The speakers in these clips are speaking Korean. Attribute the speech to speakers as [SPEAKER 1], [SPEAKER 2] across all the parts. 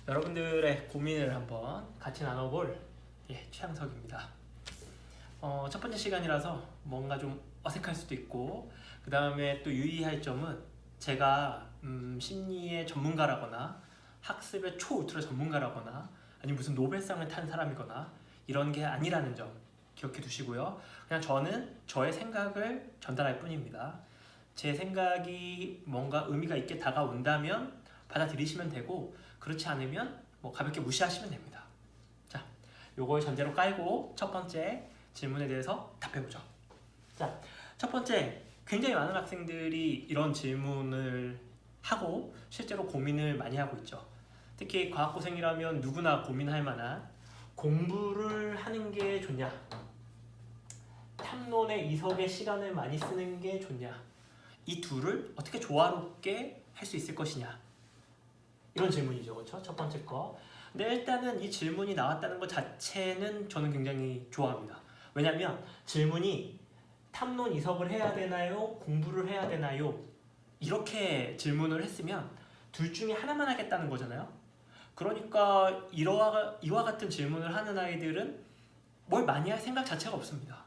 [SPEAKER 1] 여러분들의 고민을 한번 같이 나눠볼 최양석입니다. 첫 번째 시간이라서 뭔가 좀 어색할 수도 있고, 그 다음에 또 유의할 점은 제가 심리의 전문가라거나 학습의 초울트라 전문가라거나 아니면 무슨 노벨상을 탄 사람이거나 이런 게 아니라는 점 기억해 두시고요. 그냥 저는 저의 생각을 전달할 뿐입니다. 제 생각이 뭔가 의미가 있게 다가온다면 받아들이시면 되고, 그렇지 않으면 뭐 가볍게 무시하시면 됩니다. 자, 요걸 전제로 깔고 첫 번째 질문에 대해서 답해보죠. 자, 첫 번째, 굉장히 많은 학생들이 이런 질문을 하고 실제로 고민을 많이 하고 있죠. 특히 과학고생이라면 누구나 고민할 만한, 공부를 하는 게 좋냐, 탐론에 이석의 시간을 많이 쓰는 게 좋냐, 이 둘을 어떻게 조화롭게 할 수 있을 것이냐, 이런 질문이죠. 그렇죠? 첫 번째 거. 근데 일단은 이 질문이 나왔다는 것 자체는 저는 굉장히 좋아합니다. 왜냐면 질문이 탐론 이석을 해야 되나요? 공부를 해야 되나요? 이렇게 질문을 했으면 둘 중에 하나만 하겠다는 거잖아요. 그러니까 이와 같은 질문을 하는 아이들은 뭘 많이 할 생각 자체가 없습니다.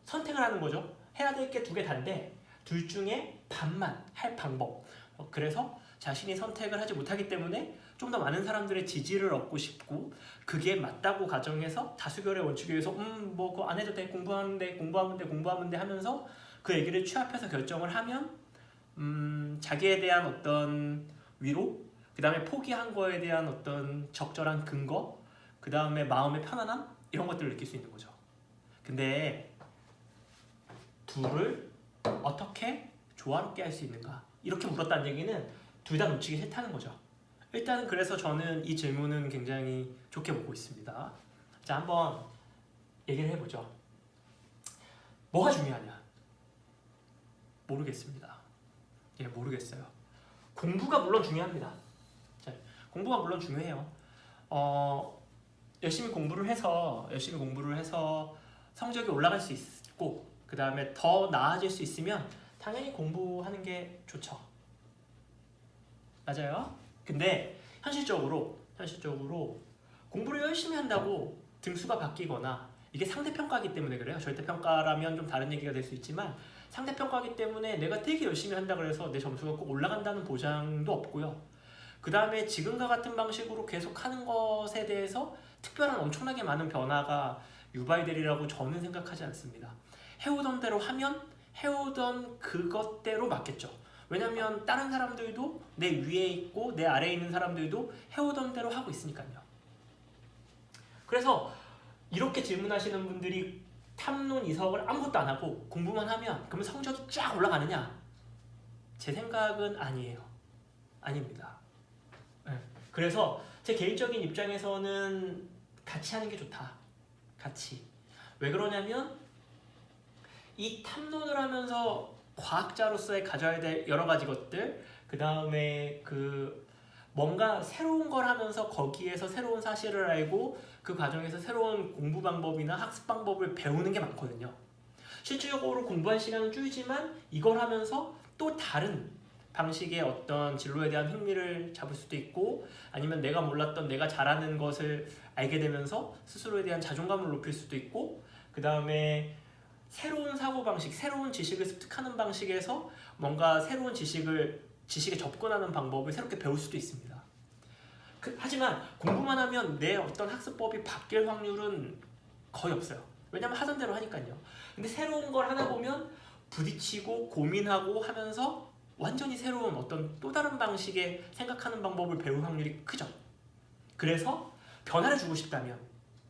[SPEAKER 1] 선택을 하는 거죠. 해야 될 게 두 개 단데 둘 중에 반만 할 방법. 그래서 자신이 선택을 하지 못하기 때문에 좀 더 많은 사람들의 지지를 얻고 싶고, 그게 맞다고 가정해서 다수결의 원칙에 의해서 뭐 그거 안 해도 돼, 공부하면 돼 하면서 그 얘기를 취합해서 결정을 하면 자기에 대한 어떤 위로, 그 다음에 포기한 거에 대한 어떤 적절한 근거, 그 다음에 마음의 편안함, 이런 것들을 느낄 수 있는 거죠. 근데 둘을 어떻게 조화롭게 할 수 있는가, 이렇게 물었다는 얘기는 둘 다 놓치기 싫다는 거죠. 일단은 그래서 저는 이 질문은 굉장히 좋게 보고 있습니다. 자, 한번 얘기를 해보죠. 뭐가 중요하냐? 모르겠습니다. 모르겠어요. 공부가 물론 중요합니다. 자, 공부가 물론 중요해요. 열심히 공부를 해서 성적이 올라갈 수 있고, 그 다음에 더 나아질 수 있으면 당연히 공부하는 게 좋죠. 맞아요. 근데 현실적으로 공부를 열심히 한다고 등수가 바뀌거나, 이게 상대평가이기 때문에 그래요. 절대평가라면 좀 다른 얘기가 될 수 있지만, 상대평가이기 때문에 내가 되게 열심히 한다 그래서 내 점수가 꼭 올라간다는 보장도 없고요. 그 다음에 지금과 같은 방식으로 계속 하는 것에 대해서 특별한 엄청나게 많은 변화가 유발되리라고 저는 생각하지 않습니다. 해오던 대로 하면 해오던 그것대로 맞겠죠. 왜냐면 다른 사람들도 내 위에 있고 내 아래에 있는 사람들도 해오던 대로 하고 있으니까요. 그래서 이렇게 질문하시는 분들이 탐론 이석을 아무것도 안 하고 공부만 하면 그러면 성적이 쫙 올라가느냐? 제 생각은 아니에요. 아닙니다. 그래서 제 개인적인 입장에서는 같이 하는 게 좋다. 같이. 왜 그러냐면 이 탐론을 하면서 과학자로서의 가져야 될 여러 가지 것들, 그 다음에 뭔가 새로운 걸 하면서 거기에서 새로운 사실을 알고 그 과정에서 새로운 공부 방법이나 학습 방법을 배우는 게 많거든요. 실질적으로 공부할 시간은 줄지만 이걸 하면서 또 다른 방식의 어떤 진로에 대한 흥미를 잡을 수도 있고, 아니면 내가 몰랐던 내가 잘하는 것을 알게 되면서 스스로에 대한 자존감을 높일 수도 있고, 그 다음에 새로운 사고방식, 새로운 지식을 습득하는 방식에서 뭔가 새로운 지식에 접근하는 방법을 새롭게 배울 수도 있습니다. 하지만 공부만 하면 내 어떤 학습법이 바뀔 확률은 거의 없어요. 왜냐면 하던 대로 하니까요. 근데 새로운 걸 하나 보면 부딪히고 고민하고 하면서 완전히 새로운 어떤 또 다른 방식의 생각하는 방법을 배울 확률이 크죠. 그래서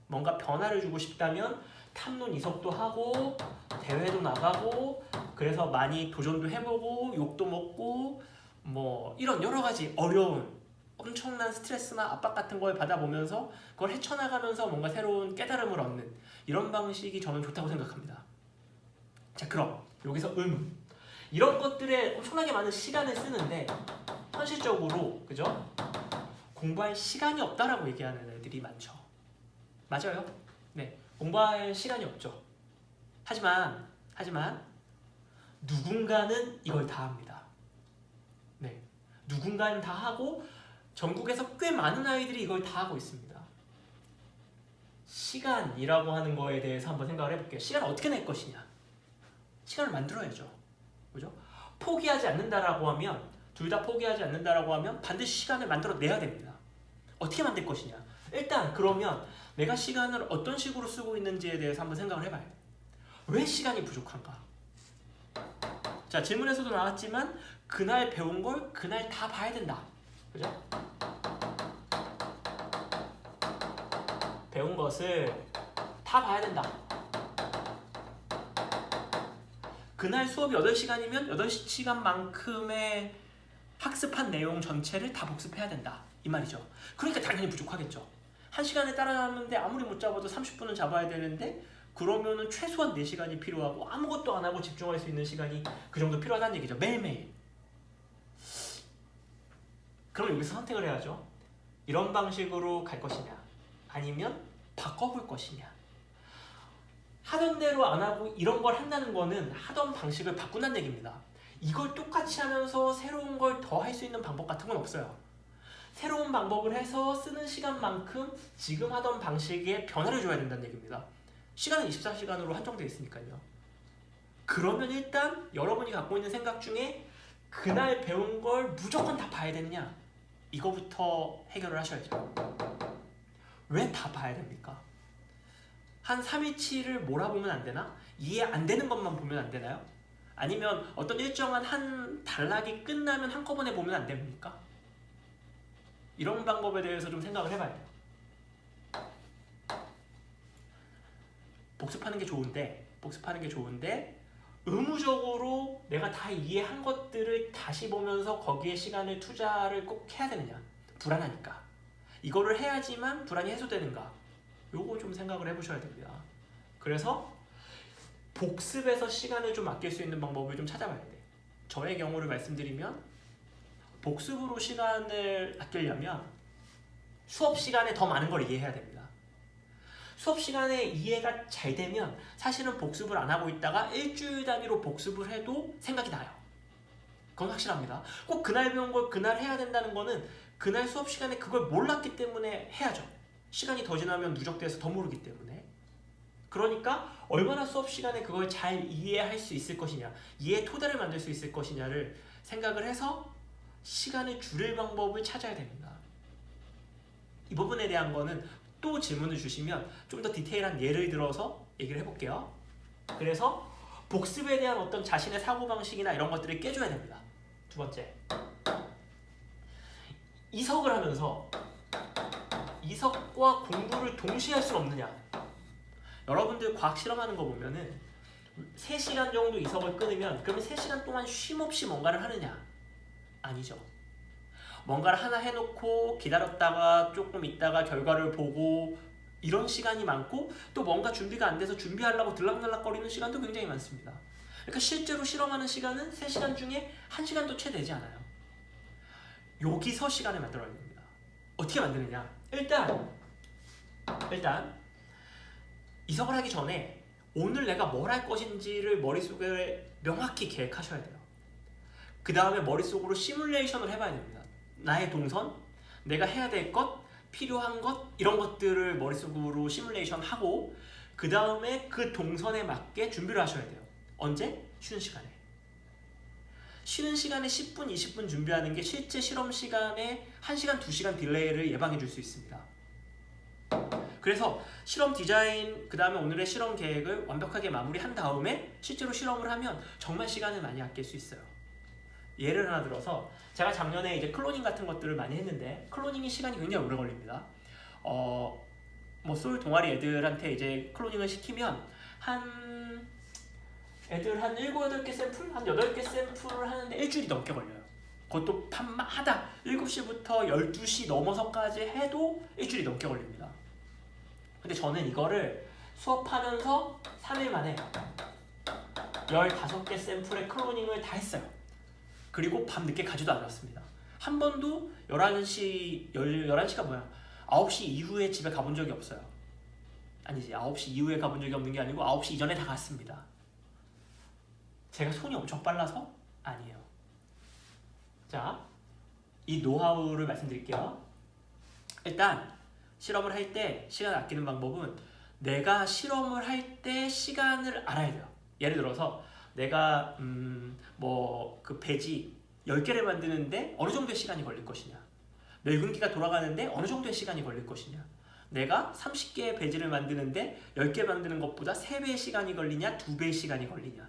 [SPEAKER 1] 뭔가 변화를 주고 싶다면 탐론 이석도 하고 대회도 나가고, 그래서 많이 도전도 해보고 욕도 먹고 뭐 이런 여러 가지 어려운 엄청난 스트레스나 압박 같은 걸 받아보면서 그걸 헤쳐나가면서 뭔가 새로운 깨달음을 얻는 이런 방식이 저는 좋다고 생각합니다. 자, 그럼 여기서 의문. 이런 것들에 엄청나게 많은 시간을 쓰는데 현실적으로 그죠? 공부할 시간이 없다라고 얘기하는 애들이 많죠. 맞아요. 네, 공부할 시간이 없죠. 하지만 누군가는 이걸 다 합니다. 네, 누군가는 다 하고 전국에서 꽤 많은 아이들이 이걸 다 하고 있습니다. 시간이라고 하는 거에 대해서 한번 생각을 해볼게요. 시간을 어떻게 낼 것이냐? 시간을 만들어야죠. 그죠? 포기하지 않는다라고 하면, 둘 다 포기하지 않는다라고 하면 반드시 시간을 만들어내야 됩니다. 어떻게 만들 것이냐? 일단 그러면 내가 시간을 어떤 식으로 쓰고 있는지에 대해서 한번 생각을 해봐요. 왜 시간이 부족한가? 자, 질문에서도 나왔지만 그날 배운 걸 그날 다 봐야 된다. 그죠? 배운 것을 다 봐야 된다. 그날 수업이 8시간이면 8시간만큼의 학습한 내용 전체를 다 복습해야 된다. 이 말이죠. 그러니까 당연히 부족하겠죠. 1시간에 따라가는데 아무리 못 잡아도 30분은 잡아야 되는데 그러면은 최소한 4시간이 필요하고 아무것도 안 하고 집중할 수 있는 시간이 그 정도 필요하다는 얘기죠. 매일매일. 그럼 여기서 선택을 해야죠. 이런 방식으로 갈 것이냐 아니면 바꿔볼 것이냐. 하던 대로 안 하고 이런 걸 한다는 거는 하던 방식을 바꾼다는 얘기입니다. 이걸 똑같이 하면서 새로운 걸 더 할 수 있는 방법 같은 건 없어요. 새로운 방법을 해서 쓰는 시간만큼 지금 하던 방식에 변화를 줘야 된다는 얘기입니다. 시간은 24시간으로 한정되어 있으니까요. 그러면 일단 여러분이 갖고 있는 생각 중에 그날 배운 걸 무조건 다 봐야 되느냐? 이거부터 해결을 하셔야죠. 왜 다 봐야 됩니까? 한 3일치를 몰아보면 안 되나? 이해 안 되는 것만 보면 안 되나요? 아니면 어떤 일정한 한 단락이 끝나면 한꺼번에 보면 안 됩니까? 이런 방법에 대해서 좀 생각을 해봐야 돼요. 복습하는 게 좋은데 의무적으로 내가 다 이해한 것들을 다시 보면서 거기에 시간을 투자를 꼭 해야 되느냐? 불안하니까. 이거를 해야지만 불안이 해소되는가? 요거 좀 생각을 해보셔야 됩니다. 그래서 복습에서 시간을 좀 아낄 수 있는 방법을 좀 찾아봐야 돼. 저의 경우를 말씀드리면 복습으로 시간을 아끼려면 수업 시간에 더 많은 걸 이해해야 됩니다. 수업 시간에 이해가 잘 되면 사실은 복습을 안 하고 있다가 일주일 단위로 복습을 해도 생각이 나요. 그건 확실합니다. 꼭 그날 배운 걸 그날 해야 된다는 거는 그날 수업 시간에 그걸 몰랐기 때문에 해야죠. 시간이 더 지나면 누적돼서 더 모르기 때문에. 그러니까 얼마나 수업 시간에 그걸 잘 이해할 수 있을 것이냐, 이해의 토대를 만들 수 있을 것이냐를 생각을 해서 시간을 줄일 방법을 찾아야 됩니다. 이 부분에 대한 거는 또 질문을 주시면 좀 더 디테일한 예를 들어서 얘기를 해볼게요. 그래서 복습에 대한 어떤 자신의 사고방식이나 이런 것들을 깨줘야 됩니다. 두 번째, 이석을 하면서 이석과 공부를 동시에 할 수는 없느냐. 여러분들 과학 실험하는 거 보면은 3시간 정도 이석을 끊으면 그러면 3시간 동안 쉼없이 뭔가를 하느냐? 아니죠. 뭔가를 하나 해놓고 기다렸다가 조금 있다가 결과를 보고 이런 시간이 많고 또 뭔가 준비가 안 돼서 준비하려고 들락날락거리는 시간도 굉장히 많습니다. 그러니까 실제로 실험하는 시간은 3시간 중에 1시간도 채 되지 않아요. 여기서 시간을 만들어야 됩니다. 어떻게 만드느냐? 일단 이석을 하기 전에 오늘 내가 뭘 할 것인지를 머릿속에 명확히 계획하셔야 돼요. 그 다음에 머릿속으로 시뮬레이션을 해봐야 됩니다. 나의 동선, 내가 해야 될 것, 필요한 것 이런 것들을 머릿속으로 시뮬레이션하고 그 다음에 그 동선에 맞게 준비를 하셔야 돼요. 언제? 쉬는 시간에. 쉬는 시간에 10분, 20분 준비하는 게 실제 실험 시간에 1시간, 2시간 딜레이를 예방해 줄 수 있습니다. 그래서 실험 디자인, 그 다음에 오늘의 실험 계획을 완벽하게 마무리한 다음에 실제로 실험을 하면 정말 시간을 많이 아낄 수 있어요. 예를 하나 들어서 제가 작년에 이제 클로닝 같은 것들을 많이 했는데 클로닝이 시간이 굉장히 오래 걸립니다. 솔 동아리 애들한테 이제 클로닝을 시키면 애들 한 7, 8개 샘플? 한 8개 샘플을 하는데 일주일이 넘게 걸려요. 그것도 밤마다 7시부터 12시 넘어서까지 해도 일주일이 넘게 걸립니다. 근데 저는 이거를 수업하면서 3일 만에 15개 샘플의 클로닝을 다 했어요. 그리고 밤늦게 가지도 않았습니다. 한 번도 11시가 뭐야? 9시 이후에 집에 가본 적이 없어요. 아니지, 9시 이후에 가본 적이 없는 게 아니고 9시 이전에 다 갔습니다. 제가 손이 엄청 빨라서? 아니에요. 자, 이 노하우를 말씀드릴게요. 일단 실험을 할 때 시간 아끼는 방법은 내가 실험을 할 때 시간을 알아야 돼요. 예를 들어서 내가 뭐 그 배지 10개를 만드는데 어느 정도의 시간이 걸릴 것이냐, 멸균기가 돌아가는데 어느 정도의 시간이 걸릴 것이냐, 내가 30개의 배지를 만드는데 10개 만드는 것보다 3배의 시간이 걸리냐, 2배의 시간이 걸리냐,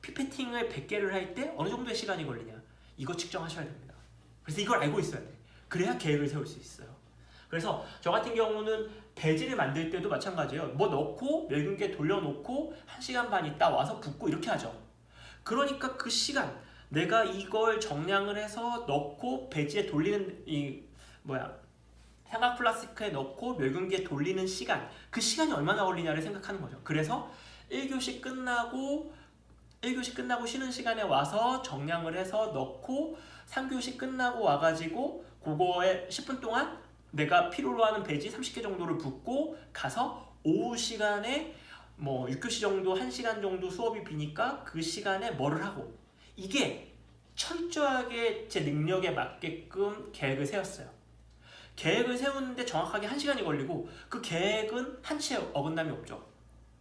[SPEAKER 1] 피페팅을 100개를 할 때 어느 정도의 시간이 걸리냐, 이거 측정하셔야 됩니다. 그래서 이걸 알고 있어야 돼. 그래야 계획을 세울 수 있어요. 그래서 저 같은 경우는 배지를 만들 때도 마찬가지예요. 뭐 넣고 멸균기에 돌려놓고 1시간 반 있다 와서 붓고 이렇게 하죠. 그러니까 그 시간, 내가 이걸 정량을 해서 넣고 배지에 돌리는 삼각 플라스틱에 넣고 멸균기에 돌리는 시간, 그 시간이 얼마나 걸리냐를 생각하는 거죠. 그래서 1교시 끝나고 쉬는 시간에 와서 정량을 해서 넣고 3교시 끝나고 와가지고 그거에 10분 동안 내가 필요로 하는 배지 30개 정도를 붓고 가서 오후 시간에 뭐 6교시 정도 1시간 정도 수업이 비니까 그 시간에 뭐를 하고, 이게 철저하게 제 능력에 맞게끔 계획을 세웠어요. 계획을 세우는데 정확하게 1시간이 걸리고 그 계획은 한치의 어긋남이 없죠.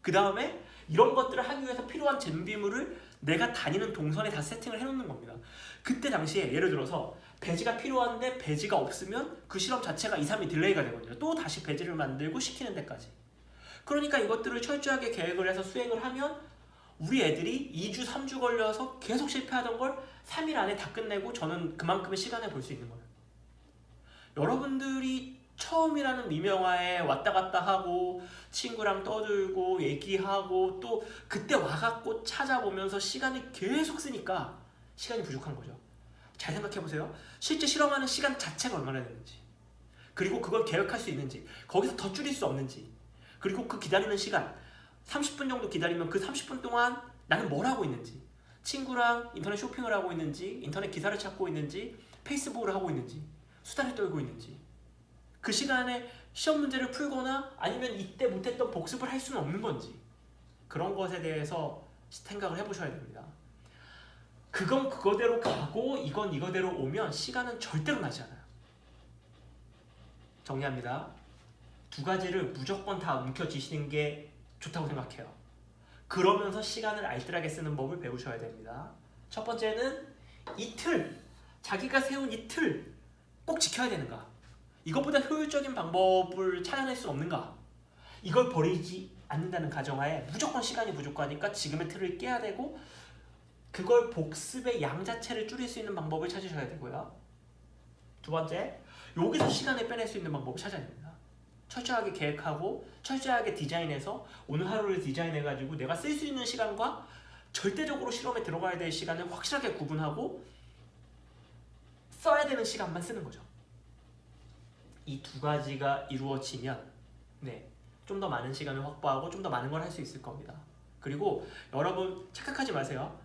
[SPEAKER 1] 그 다음에 이런 것들을 하기 위해서 필요한 준비물을 내가 다니는 동선에 다 세팅을 해놓는 겁니다. 그때 당시에 예를 들어서 배지가 필요한데 배지가 없으면 그 실험 자체가 2-3일 딜레이가 되거든요. 또 다시 배지를 만들고 시키는 데까지. 그러니까 이것들을 철저하게 계획을 해서 수행을 하면 우리 애들이 2주, 3주 걸려서 계속 실패하던 걸 3일 안에 다 끝내고 저는 그만큼의 시간을 볼 수 있는 거예요. 여러분들이 처음이라는 미명화에 왔다 갔다 하고 친구랑 떠들고 얘기하고 또 그때 와갖고 찾아보면서 시간을 계속 쓰니까 시간이 부족한 거죠. 잘 생각해보세요. 실제 실험하는 시간 자체가 얼마나 되는지, 그리고 그걸 계획할 수 있는지, 거기서 더 줄일 수 없는지, 그리고 그 기다리는 시간 30분 정도 기다리면 그 30분 동안 나는 뭘 하고 있는지, 친구랑 인터넷 쇼핑을 하고 있는지, 인터넷 기사를 찾고 있는지, 페이스북을 하고 있는지, 수다를 떨고 있는지, 그 시간에 시험 문제를 풀거나 아니면 이때 못했던 복습을 할 수는 없는 건지, 그런 것에 대해서 생각을 해보셔야 됩니다. 그건 그거대로 가고 이건 이거대로 오면 시간은 절대로 나지 않아요. 정리합니다. 2가지를 무조건 다 움켜쥐시는 게 좋다고 생각해요. 그러면서 시간을 알뜰하게 쓰는 법을 배우셔야 됩니다. 첫 번째는 이틀, 자기가 세운 이틀 꼭 지켜야 되는가? 이것보다 효율적인 방법을 찾아낼 수 없는가? 이걸 버리지 않는다는 가정하에 무조건 시간이 부족하니까 지금의 틀을 깨야 되고, 그걸 복습의 양 자체를 줄일 수 있는 방법을 찾으셔야 되고요. 2번째, 여기서 시간을 빼낼 수 있는 방법을 찾아야 됩니다. 철저하게 계획하고 철저하게 디자인해서 오늘 하루를 디자인해가지고 내가 쓸 수 있는 시간과 절대적으로 실험에 들어가야 될 시간을 확실하게 구분하고 써야 되는 시간만 쓰는 거죠. 이 2가지가 이루어지면 좀 더 많은 시간을 확보하고 좀 더 많은 걸 할 수 있을 겁니다. 그리고 여러분 착각하지 마세요.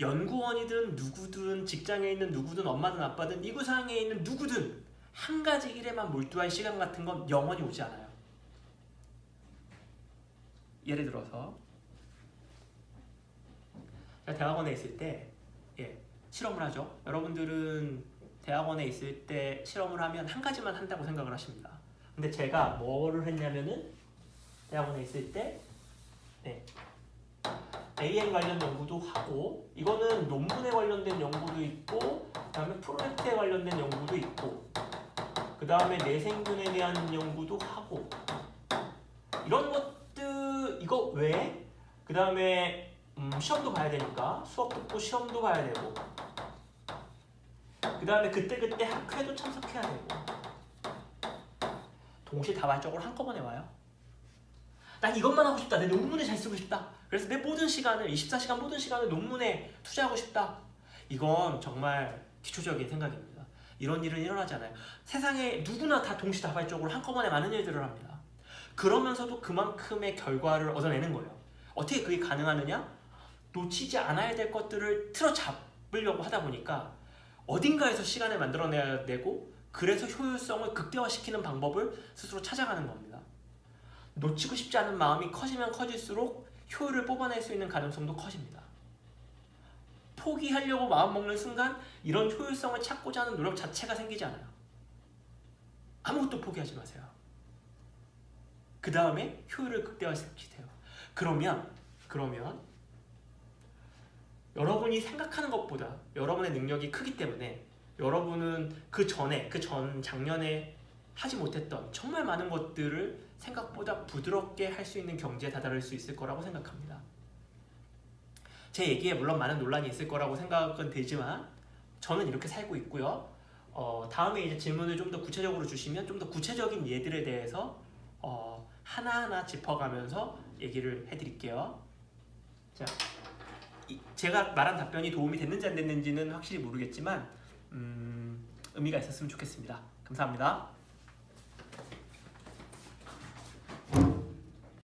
[SPEAKER 1] 연구원이든 누구든 직장에 있는 누구든 엄마든 아빠든 미구상에 있는 누구든 한 가지 일에만 몰두할 시간 같은 건 영원히 오지 않아요. 예를 들어서 제가 대학원에 있을 때 실험을 하죠. 여러분들은 대학원에 있을 때 실험을 하면 한 가지만 한다고 생각을 하십니다. 근데 제가 뭐를 했냐면은 대학원에 있을 때 AM 관련 연구도 하고, 이거는 논문에 관련된 연구도 있고, 그 다음에 프로젝트에 관련된 연구도 있고, 그 다음에 내생균에 대한 연구도 하고, 이런 것들, 이거 외에 그 다음에 시험도 봐야 되니까 수업 듣고 시험도 봐야 되고, 그 다음에 그때그때 학회도 참석해야 되고, 동시다발적으로 한꺼번에 와요. 난 이것만 하고 싶다. 내 논문에 잘 쓰고 싶다. 그래서 내 모든 시간을, 24시간 모든 시간을 논문에 투자하고 싶다. 이건 정말 기초적인 생각입니다. 이런 일은 일어나지 않아요. 세상에 누구나 다 동시다발적으로 한꺼번에 많은 일들을 합니다. 그러면서도 그만큼의 결과를 얻어내는 거예요. 어떻게 그게 가능하느냐? 놓치지 않아야 될 것들을 틀어 잡으려고 하다 보니까 어딘가에서 시간을 만들어내야 되고, 그래서 효율성을 극대화시키는 방법을 스스로 찾아가는 겁니다. 놓치고 싶지 않은 마음이 커지면 커질수록 효율을 뽑아낼 수 있는 가능성도 커집니다. 포기하려고 마음먹는 순간 이런 효율성을 찾고자 하는 노력 자체가 생기지 않아요. 아무것도 포기하지 마세요. 그 다음에 효율을 극대화시키세요. 그러면 여러분이 생각하는 것보다 여러분의 능력이 크기 때문에 여러분은 그 전 작년에 하지 못했던 정말 많은 것들을 생각보다 부드럽게 할 수 있는 경지에 다다를 수 있을 거라고 생각합니다. 제 얘기에 물론 많은 논란이 있을 거라고 생각은 되지만 저는 이렇게 살고 있고요. 다음에 이제 질문을 좀 더 구체적으로 주시면 좀 더 구체적인 예들에 대해서 하나하나 짚어가면서 얘기를 해드릴게요. 자, 제가 말한 답변이 도움이 됐는지 안 됐는지는 확실히 모르겠지만 의미가 있었으면 좋겠습니다. 감사합니다.